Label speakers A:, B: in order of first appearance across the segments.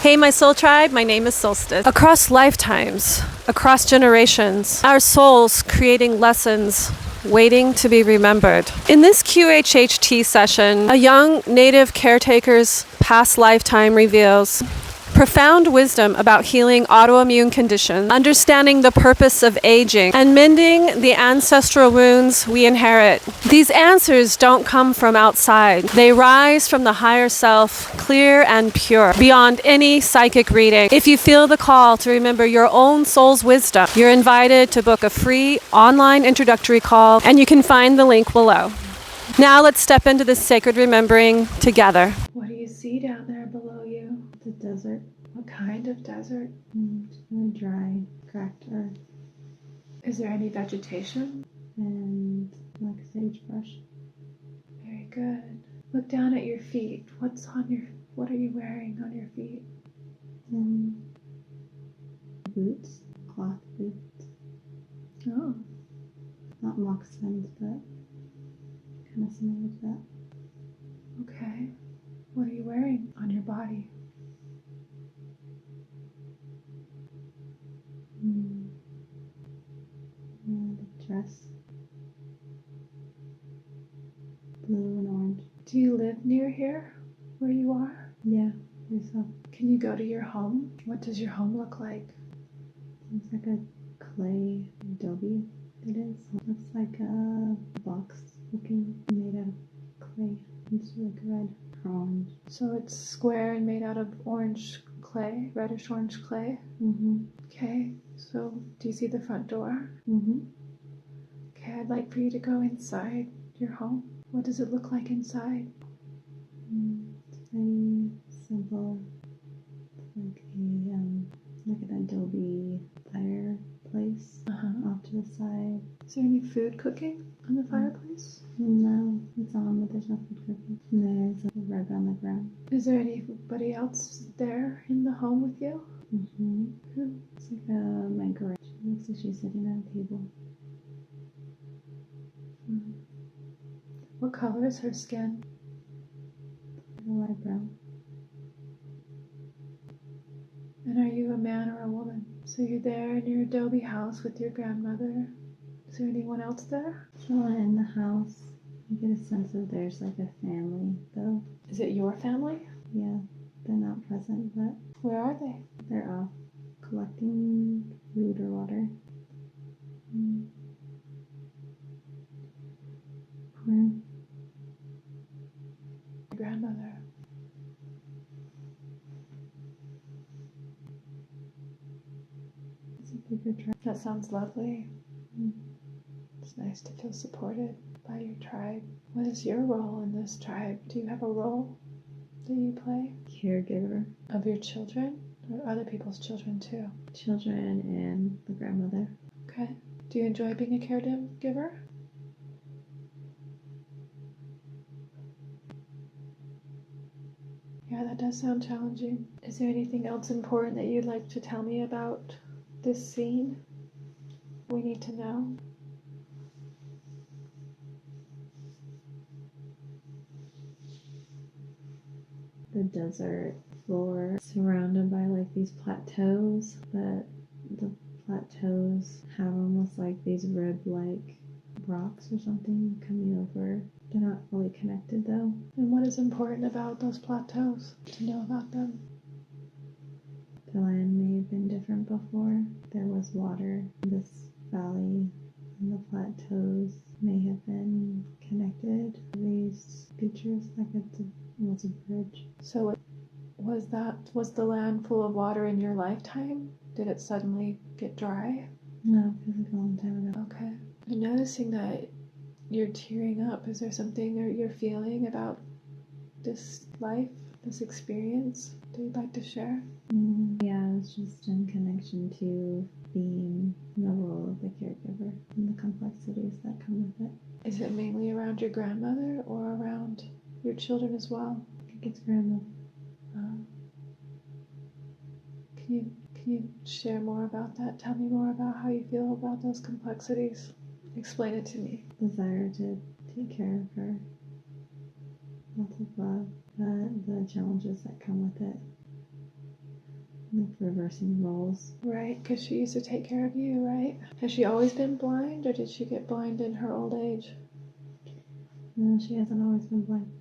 A: Hey, my soul tribe, my name is Solstice. Across lifetimes, across generations, our souls creating lessons waiting to be remembered. In this QHHT session, a young native caretaker's past lifetime reveals profound wisdom about healing autoimmune conditions, understanding the purpose of aging, and mending the ancestral wounds we inherit. These answers don't come from outside. They rise from the higher self, clear and pure, beyond any psychic reading. If you feel the call to remember your own soul's wisdom, you're invited to book a free online introductory call, and you can find the link below. Now let's step into this sacred remembering together. What do you see down there below you?
B: The desert.
A: What kind of desert?
B: Really dry, cracked earth.
A: Is there any vegetation?
B: And like sagebrush.
A: Very good. Look down at your feet. What are you wearing on your feet?
B: Boots. Cloth boots.
A: Oh.
B: Not moccasins, but kind of similar to that.
A: Okay. What are you wearing on your body?
B: The dress. Blue and orange.
A: Do you live near here, where you are?
B: Yeah, yourself.
A: Can you go to your home? What does your home look like?
B: It's like a clay adobe. It is. Looks like a box looking made out of clay. It's like red or orange.
A: So it's square and made out of orange clay, reddish orange clay? Okay, so do you see the front door? Okay, I'd like for you to go inside your home. What does it look like inside?
B: It's very simple. It's like an adobe fireplace off to the side.
A: Is there any food cooking on the fireplace?
B: No, it's on, but there's no food cooking. And there's a rug on the ground.
A: Is there anybody else there in the home with you? Who?
B: It's like my girl. She looks like she's sitting at a table.
A: What color is her skin?
B: A light brown.
A: And are you a man or a woman? So you're there in your adobe house with your grandmother. Is there anyone else there?
B: Chilling in the house. You get a sense of there's like a family, though.
A: Is it your family?
B: Yeah, they're not present, but
A: Where are they?
B: they're off collecting food or water. Corn.
A: Grandmother.
B: It's a bigger tribe.
A: That sounds lovely. It's nice to feel supported by your tribe. What is your role in this tribe? Do you have a role that you play?
B: Caregiver.
A: Of your children or other people's children too?
B: Children and the grandmother.
A: Okay. Do you enjoy being a caregiver? Yeah, that does sound challenging. Is there anything else important that you'd like to tell me about this scene? We need to know.
B: The desert floor surrounded by like these plateaus, but the plateaus have almost like these rib-like rocks or something coming over. They're not fully connected though.
A: And what is important about those plateaus to know about them?
B: The land may have been different before. There was water in this valley, and the plateaus may have been connected. These features like it was a bridge.
A: So was the land full of water in your lifetime? Did it suddenly get dry?
B: No, it was a long time ago.
A: Okay. I'm noticing that you're tearing up. Is there something that you're feeling about this life, this experience that you'd like to share?
B: Yeah, it's just in connection to being the role of the caregiver and the complexities that come with it.
A: Is it mainly around your grandmother or around your children as well?
B: I think it's grandmother.
A: Can you share more about that? Tell me more about how you feel about those complexities. Explain it to me.
B: Desire to take care of her. Lots of love, but the challenges that come with it. like reversing roles.
C: Right, because she used to take care of you, right? Has she always been blind, or did she get blind in her old age?
B: No, she hasn't always been blind.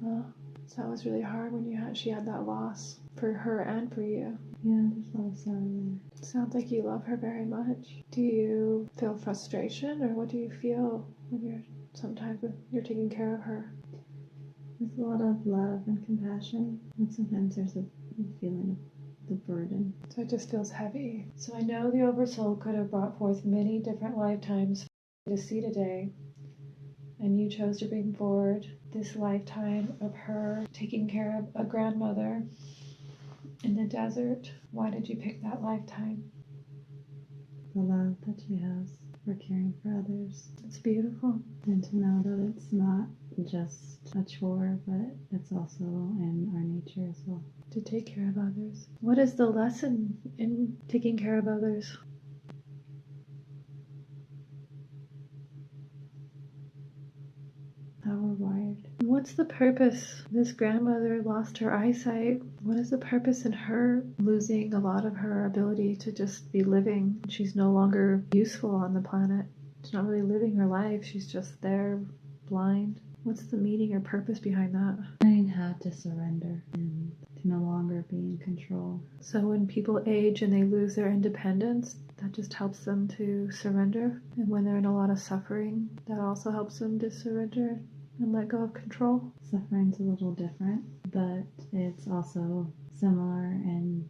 C: Huh? So that was really hard when she had that loss for her and for you.
B: Yeah, there's a lot of sorrow there.
C: Sounds like you love her very much. Do you feel frustration, or what do you feel when you're taking care of her?
B: There's a lot of love and compassion, and sometimes there's a feeling of the burden.
C: So it just feels heavy. So I know the Oversoul could have brought forth many different lifetimes to see today, and you chose to bring forward this lifetime of her taking care of a grandmother in the desert. Why did you pick that lifetime?
B: The love that she has for caring for others.
C: It's beautiful.
B: And to know that it's not just a chore, but it's also in our nature as well.
C: To take care of others. What is the lesson in taking care of others?
B: How we're wired.
C: What's the purpose? This grandmother lost her eyesight. What is the purpose in her losing a lot of her ability to just be living? She's no longer useful on the planet. She's not really living her life. She's just there, blind. What's the meaning or purpose behind that?
B: Learning how to surrender and to no longer be in control.
C: So when people age and they lose their independence, that just helps them to surrender. And when they're in a lot of suffering, that also helps them to surrender and let go of control.
B: Suffering's a little different, but it's also similar in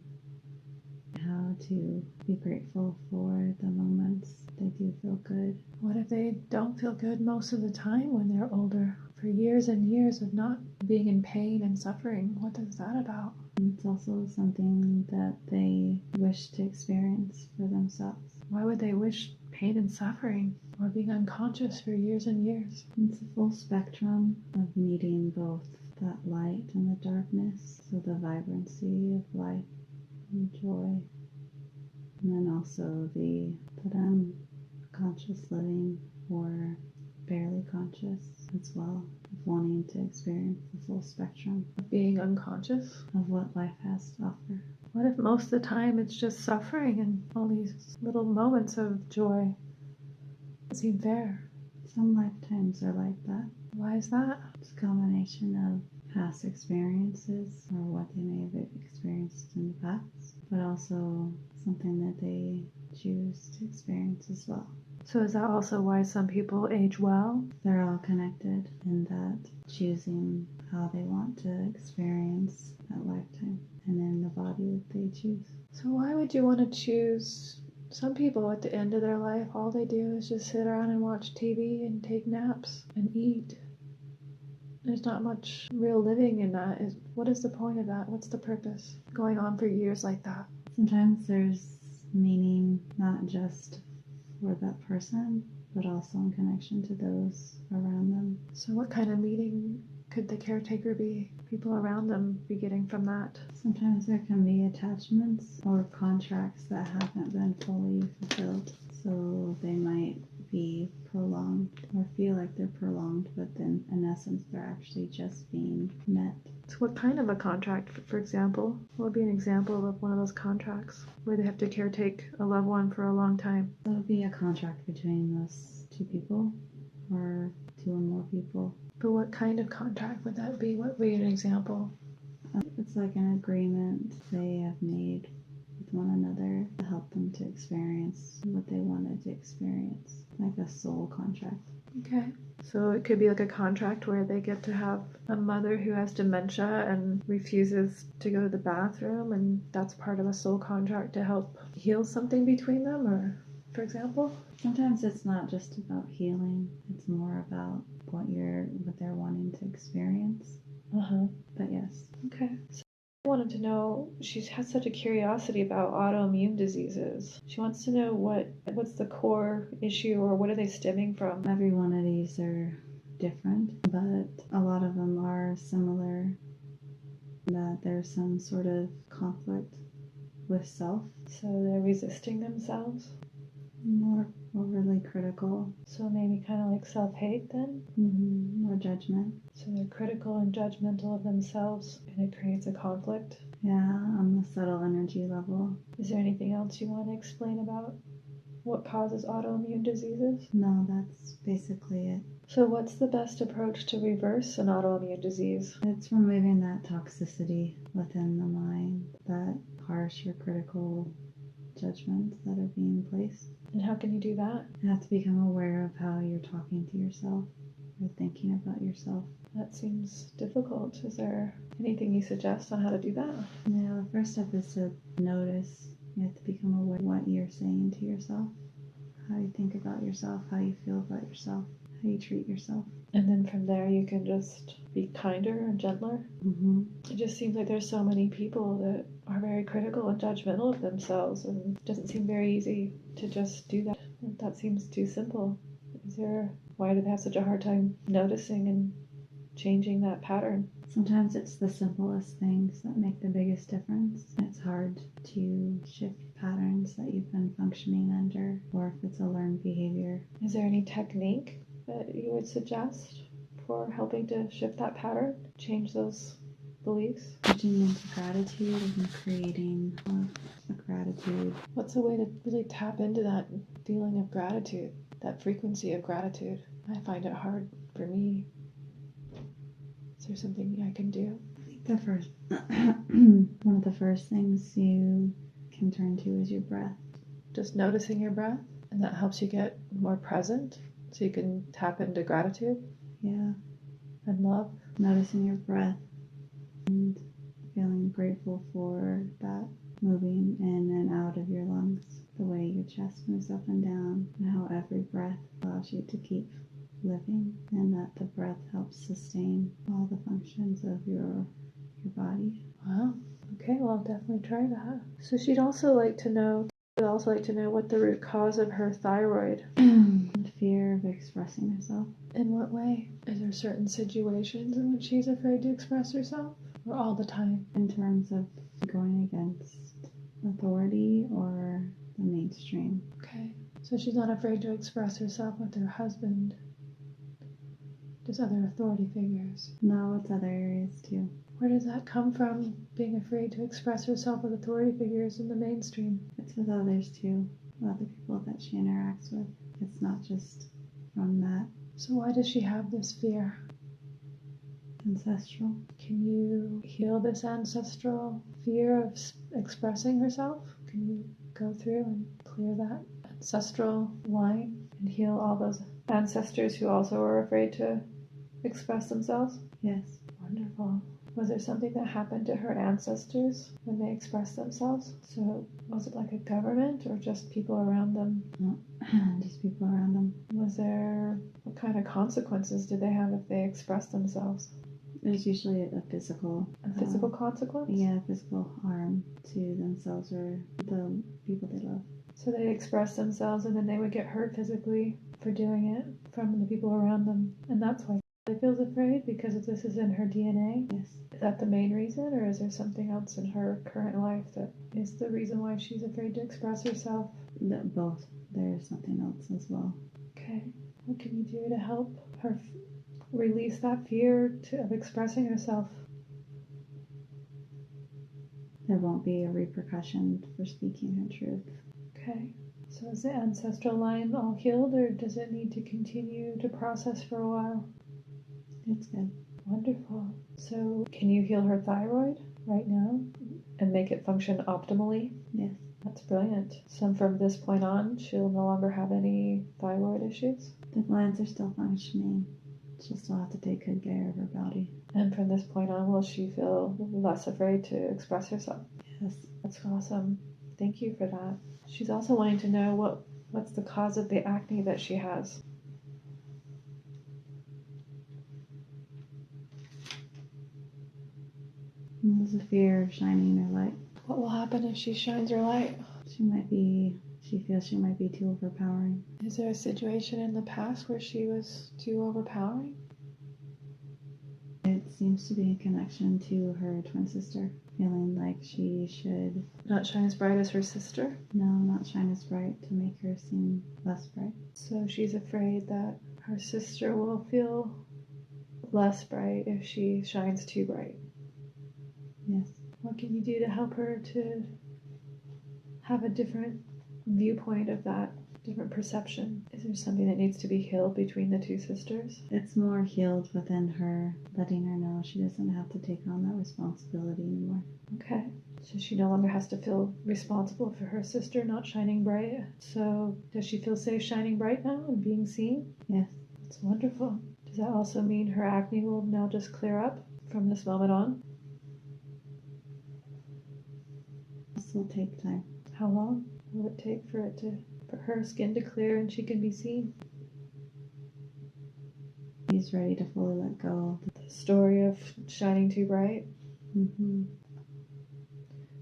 B: how to be grateful for the moments they do feel good.
C: What if they don't feel good most of the time when they're older? For years and years of not being in pain and suffering, what is that about?
B: And it's also something that they wish to experience for themselves.
C: Why would they wish pain and suffering or being unconscious for years and years?
B: It's a full spectrum of needing both that light and the darkness, so the vibrancy of life and joy, and then also the unconscious living or barely conscious as well, of wanting to experience the full spectrum
C: Being unconscious?
B: of what life has to offer.
C: What if most of the time it's just suffering and all these little moments of joy? It seems fair.
B: Some lifetimes are like that.
C: Why is that?
B: It's a combination of past experiences or what they may have experienced in the past, but also something that they choose to experience as well.
C: So is that also why some people age well?
B: They're all connected in that choosing how they want to experience that lifetime and in the body that they choose.
C: So why would you want to choose? Some people at the end of their life, all they do is just sit around and watch TV and take naps and eat. There's not much real living in that. What is the point of that? What's the purpose? Going on for years like that.
B: Sometimes there's meaning not just for that person, but also in connection to those around them.
C: So what kind of meaning could the caretaker be? People around them be getting from that?
B: Sometimes there can be attachments or contracts that haven't been fully fulfilled. So they might be prolonged or feel like they're prolonged, but then in essence they're actually just being met.
C: So what kind of a contract, for example? What would be an example of one of those contracts where they have to caretake a loved one for a long time?
B: So it would be a contract between those two people or two or more people.
C: But what kind of contract would that be? What would be an example?
B: It's like an agreement they have made with one another to help them to experience what they wanted to experience, like a soul contract.
C: Okay. So it could be like a contract where they get to have a mother who has dementia and refuses to go to the bathroom, and that's part of a soul contract to help heal something between them, or for example?
B: Sometimes it's not just about healing, it's more about what they're wanting to experience. But yes.
C: Okay. So I wanted to know, she has such a curiosity about autoimmune diseases. She wants to know what's the core issue, or what are they stemming from?
B: Every one of these are different, but a lot of them are similar, that there's some sort of conflict with self.
C: So they're resisting themselves?
B: More overly critical.
C: So maybe kind of like self-hate then?
B: More judgment.
C: So they're critical and judgmental of themselves, and it creates a conflict.
B: Yeah, on a subtle energy level.
C: Is there anything else you want to explain about what causes autoimmune diseases?
B: No, that's basically it.
C: So what's the best approach to reverse an autoimmune disease?
B: It's removing that toxicity within the mind, that harsh or critical judgments that are being placed.
C: And how can you do that?
B: You have to become aware of how you're talking to yourself or thinking about yourself.
C: That seems difficult. Is there anything you suggest on how to do that?
B: Yeah, the first step is to notice. You have to become aware of what you're saying to yourself, how you think about yourself, how you feel about yourself, how you treat yourself.
C: And then from there you can just be kinder and gentler. It just seems like there's so many people that are very critical and judgmental of themselves, and it doesn't seem very easy to just do that. That seems too simple. Why do they have such a hard time noticing and changing that pattern?
B: Sometimes it's the simplest things that make the biggest difference. It's hard to shift patterns that you've been functioning under, or if it's a learned behavior.
C: Is there any technique that you would suggest for helping to shift that pattern, change those beliefs?
B: Switching into gratitude and creating a gratitude.
C: What's a way to really tap into that feeling of gratitude, that frequency of gratitude? I find it hard for me. Is there something I can do?
B: I think one of the first things you can turn to is your breath.
C: Just noticing your breath, and that helps you get more present so you can tap into gratitude.
B: Yeah.
C: And love.
B: Noticing your breath and feeling grateful for that moving in and out of your lungs, the way your chest moves up and down, and how every breath allows you to keep living, and that the breath helps sustain all the functions of your body.
C: Wow. Okay, well, I'll definitely try that. So she'd also like to know what the root cause of her thyroid.
B: Fear of expressing herself.
C: In what way? Is there certain situations in which she's afraid to express herself? Or all the time?
B: In terms of going against authority or the mainstream.
C: Okay. So she's not afraid to express herself with her husband. Just other authority figures.
B: No, it's other areas too.
C: Where does that come from, being afraid to express herself with authority figures in the mainstream?
B: It's with others too, other people that she interacts with. It's not just from that.
C: So why does she have this fear?
B: Ancestral.
C: Can you heal this ancestral fear of expressing herself? Can you go through and clear that ancestral line and heal all those ancestors who also are afraid to express themselves?
B: Yes.
C: Wonderful. Was there something that happened to her ancestors when they expressed themselves? So was it like a government or just people around them?
B: No, just people around them.
C: What kind of consequences did they have if they expressed themselves?
B: There's usually a physical
C: Consequence?
B: Yeah, physical harm to themselves or the people they love.
C: So they express themselves and then they would get hurt physically for doing it from the people around them. And that's why she feels afraid, because if this is in her DNA.
B: Yes.
C: Is that the main reason, or is there something else in her current life that is the reason why she's afraid to express herself?
B: Both. There's something else as well.
C: Okay. What can you do to help her release that fear of expressing herself?
B: There won't be a repercussion for speaking her truth.
C: Okay. So is the ancestral line all healed, or does it need to continue to process for a while?
B: It's good.
C: Wonderful. So can you heal her thyroid right now and make it function optimally?
B: Yes.
C: That's brilliant. So from this point on, she'll no longer have any thyroid issues?
B: The glands are still functioning. She'll still have to take good care of her body.
C: And from this point on, will she feel less afraid to express herself?
B: Yes.
C: That's awesome. Thank you for that. She's also wanting to know what's the cause of the acne that she has.
B: There's a fear of shining her light.
C: What will happen if she shines her light?
B: She feels she might be too overpowering.
C: Is there a situation in the past where she was too overpowering?
B: It seems to be a connection to her twin sister, feeling like she should
C: Not shine as bright as her sister?
B: not shine as bright to make her seem less bright.
C: So she's afraid that her sister will feel less bright if she shines too bright.
B: Yes.
C: What can you do to help her to have a different viewpoint of that, different perception? Is there something that needs to be healed between the two sisters?
B: It's more healed within her, letting her know she doesn't have to take on that responsibility anymore.
C: Okay. So she no longer has to feel responsible for her sister not shining bright. So does she feel safe shining bright now and being seen?
B: Yes.
C: That's wonderful. Does that also mean her acne will now just clear up from this moment on?
B: This will take time.
C: How long will it take for her skin to clear and she can be seen?
B: She's ready to fully let go.
C: The story of shining too bright.
B: Mm-hmm.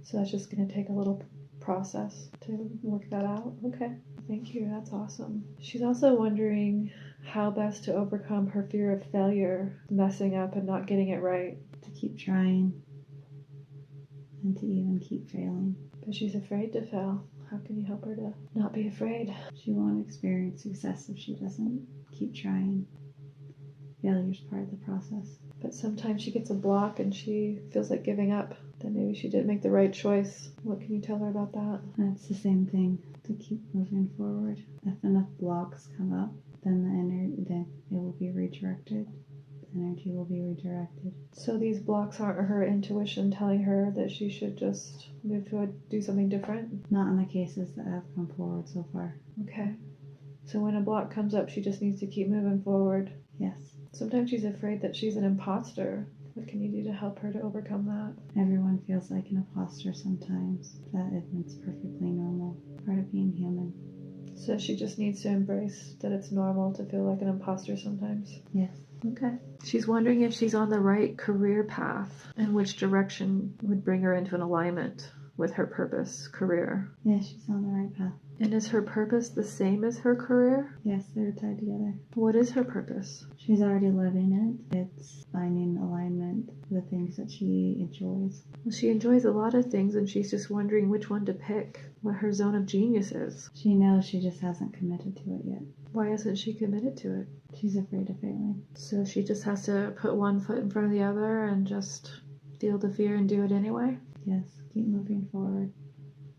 C: So that's just going to take a little process to work that out. Okay. Thank you. That's awesome. She's also wondering how best to overcome her fear of failure, messing up and not getting it right.
B: To keep trying and to even keep failing.
C: But she's afraid to fail. How can you help her to not be afraid?
B: She won't experience success if she doesn't keep trying. Failure's part of the process.
C: But sometimes she gets a block and she feels like giving up. Then maybe she didn't make the right choice. What can you tell her about that?
B: It's the same thing, to keep moving forward. If enough blocks come up, then it will be redirected. The energy will be redirected.
C: So these blocks aren't her intuition telling her that she should just do something different?
B: Not in the cases that have come forward so far.
C: Okay. So when a block comes up, she just needs to keep moving forward.
B: Yes.
C: Sometimes she's afraid that she's an imposter. What can you do to help her to overcome that?
B: Everyone feels like an imposter sometimes. It's perfectly normal. Part of being human.
C: So she just needs to embrace that it's normal to feel like an imposter sometimes.
B: Yes.
C: Okay. She's wondering if she's on the right career path and which direction would bring her into an alignment with her purpose, career.
B: Yes, she's on the right path.
C: And is her purpose the same as her career?
B: Yes, they're tied together.
C: What is her purpose?
B: She's already living it. It's finding alignment with the things that she enjoys.
C: Well, she enjoys a lot of things and she's just wondering which one to pick, what her zone of genius is.
B: She knows she just hasn't committed to it yet.
C: Why isn't she committed to it?
B: She's afraid of failing.
C: So she just has to put one foot in front of the other and just feel the fear and do it anyway?
B: Yes, keep moving forward.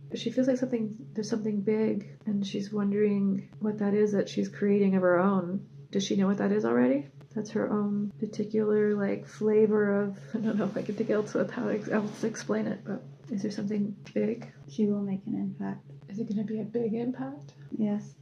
C: But she feels like there's something big, and she's wondering what that is that she's creating of her own. Does she know what that is already? That's her own particular, flavor of, I don't know if I can think else with how else to explain it, but is there something big?
B: She will make an impact.
C: Is it going to be a big impact?
B: Yes.